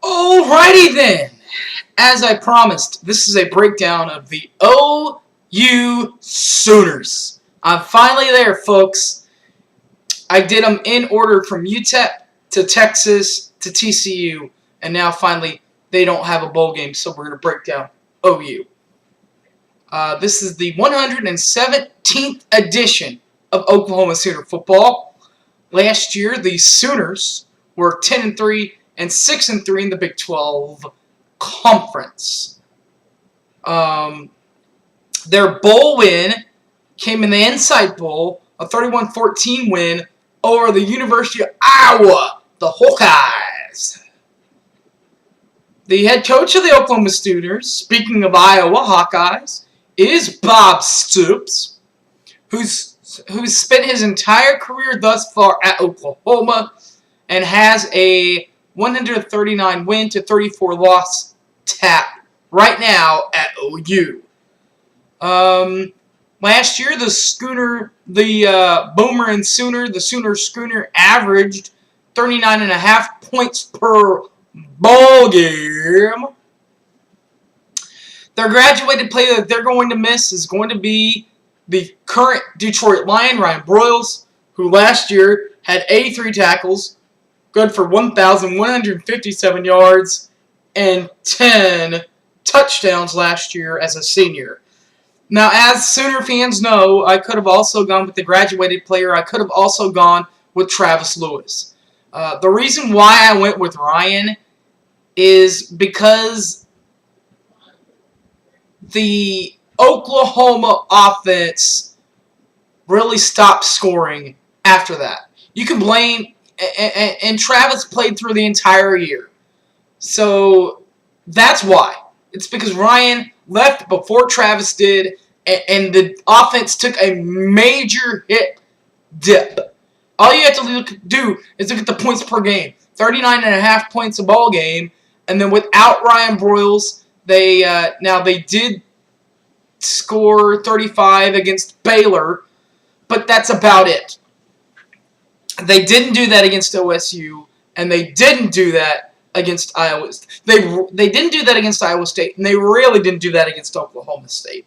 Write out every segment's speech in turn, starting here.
Alrighty then. As I promised, this is a breakdown of the OU Sooners. I'm finally there, folks. I did them in order from UTEP to Texas to TCU, and now finally they don't have a bowl game, so we're going to break down OU. This is the 117th edition of Oklahoma Sooner football. Last year, the Sooners were 10-3 and 6-3 in the Big 12 Conference. Their bowl win came in the Insight Bowl, a 31-14 win over the University of Iowa, the Hawkeyes. The head coach of the Oklahoma Sooners, speaking of Iowa Hawkeyes, is Bob Stoops, who's spent his entire career thus far at Oklahoma and has a 139 win to 34 loss tap right now at OU. Last year, the Boomer and Sooner, the Sooner Schooner averaged 39.5 points per ball game. Their graduated player that they're going to miss is going to be the current Detroit Lion, Ryan Broyles, who last year had 83 tackles, good for 1,157 yards, and 10 touchdowns last year as a senior. Now, as Sooner fans know, I could have also gone with the graduated player. I could have also gone with Travis Lewis. The reason why I went with Ryan is because the Oklahoma offense really stopped scoring after that. You can blame, and Travis played through the entire year. So that's why. It's because Ryan left before Travis did, and the offense took a major hit dip. All you have to do is look at the points per game. 39.5 points a ball game, and then without Ryan Broyles, they did score 35 against Baylor, but that's about it. They didn't do that against OSU, and they didn't do that against Iowa. They didn't do that against Iowa State, and they really didn't do that against Oklahoma State.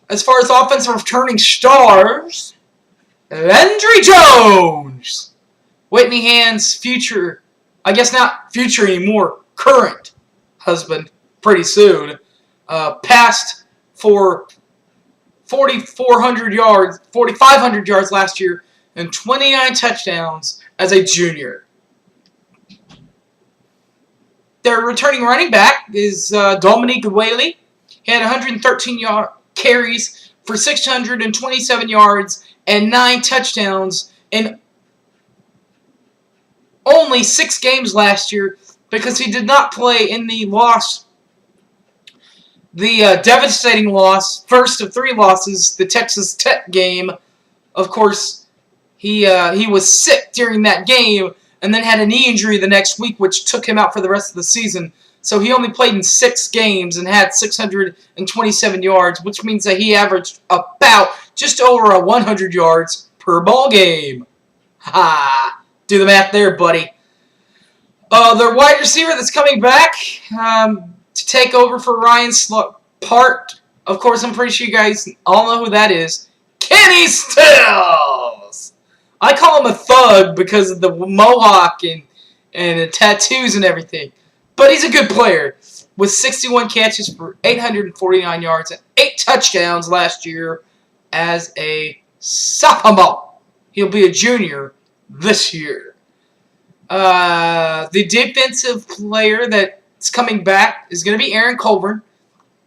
As far as offensive returning stars, Landry Jones, Whitney Hand's future, I guess not future anymore, current husband, pretty soon, passed for 4,500 yards last year and 29 touchdowns as a junior. Their returning running back is Dominique Whaley. He had 113 carries for 627 yards and 9 touchdowns in only 6 games last year because he did not play in the devastating loss, first of 3 losses, the Texas Tech game. Of course, he was sick during that game and then had a knee injury the next week, which took him out for the rest of the season. So he only played in 6 games and had 627 yards, which means that he averaged about just over 100 yards per ball game. Ha! Do the math there, buddy. Their wide receiver that's coming back to take over for Ryan part. Of course, I'm pretty sure you guys all know who that is. Kenny Stills! I call him a thug because of the mohawk and the tattoos and everything. But he's a good player with 61 catches for 849 yards and 8 touchdowns last year as a sophomore. He'll be a junior this year. The defensive player that's coming back is going to be Aaron Colburn.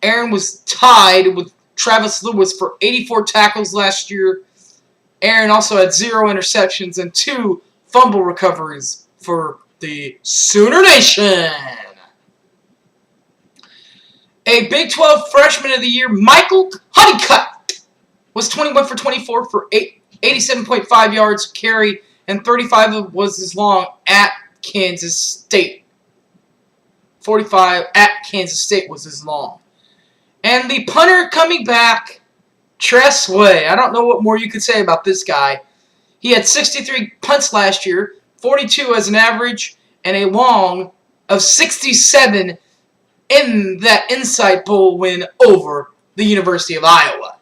Aaron was tied with Travis Lewis for 84 tackles last year. Aaron also had 0 interceptions and 2 fumble recoveries for the Sooner Nation. A Big 12 Freshman of the Year, Michael Honeycutt, was 21 for 24 for 87.5 yards carry, and 35 was his long at Kansas State. 45 at Kansas State was his long. And the punter coming back, Tress Way. I don't know what more you could say about this guy. He had 63 punts last year 42 as an average, and a long of 67 in that Insight Bowl win over the University of Iowa.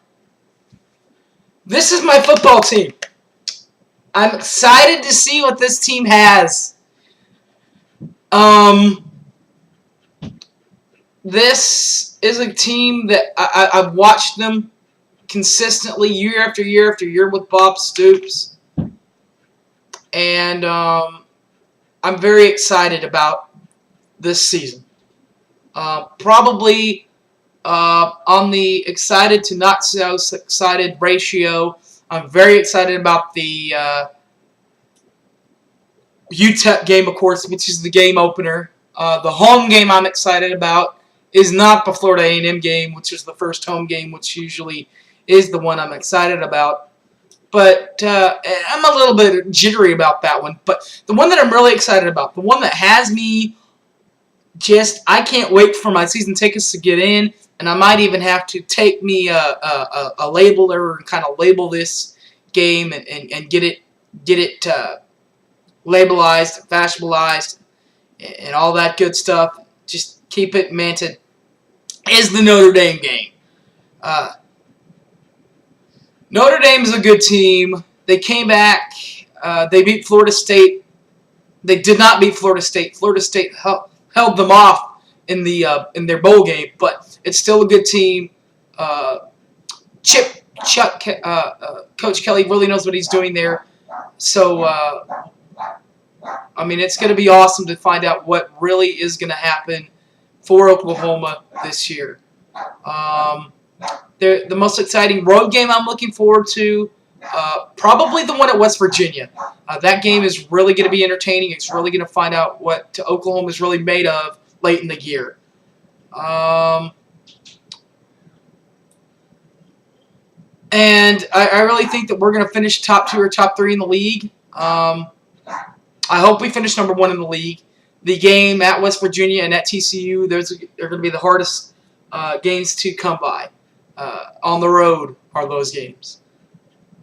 This is my football team. I'm excited to see what this team has. This is a team that I've watched them consistently year after year after year with Bob Stoops. And I'm very excited about this season. Probably on the excited to not so excited ratio, I'm very excited about the UTEP game, of course, which is the game opener. The home game I'm excited about is not the Florida A&M game, which is the first home game, which usually is the one I'm excited about. But I'm a little bit jittery about that one. But the one that I'm really excited about, the one that has me I can't wait for my season tickets to get in, and I might even have to take me a labeler and kind of label this game and get it labelized, fashionableized, and all that good stuff. Just keep it minted. Is the Notre Dame game. Notre Dame is a good team. They came back. They beat Florida State. They did not beat Florida State. Florida State held them off in their bowl game, but it's still a good team. Coach Kelly really knows what he's doing there. So, I mean, it's going to be awesome to find out what really is going to happen for Oklahoma this year. The most exciting road game I'm looking forward to, probably the one at West Virginia. That game is really going to be entertaining. It's really going to find out what Oklahoma is really made of late in the year. And I really think that we're going to finish top 2 or top 3 in the league. I hope we finish number 1 in the league. The game at West Virginia and at TCU, they're going to be the hardest games to come by. On the road are those games.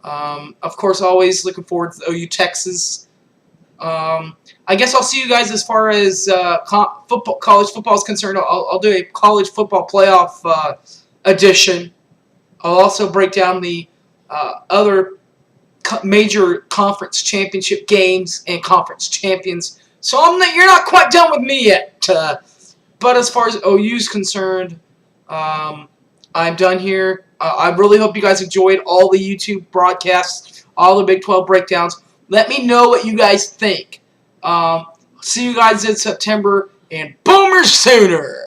Of course, always looking forward to OU Texas. I guess I'll see you guys as far as college football is concerned. I'll do a college football playoff edition. I'll also break down the other major conference championship games and conference champions. So you're not quite done with me yet. But as far as OU is concerned, I'm done here. I really hope you guys enjoyed all the YouTube broadcasts, all the Big 12 breakdowns. Let me know what you guys think. See you guys in September, and Boomer Sooner!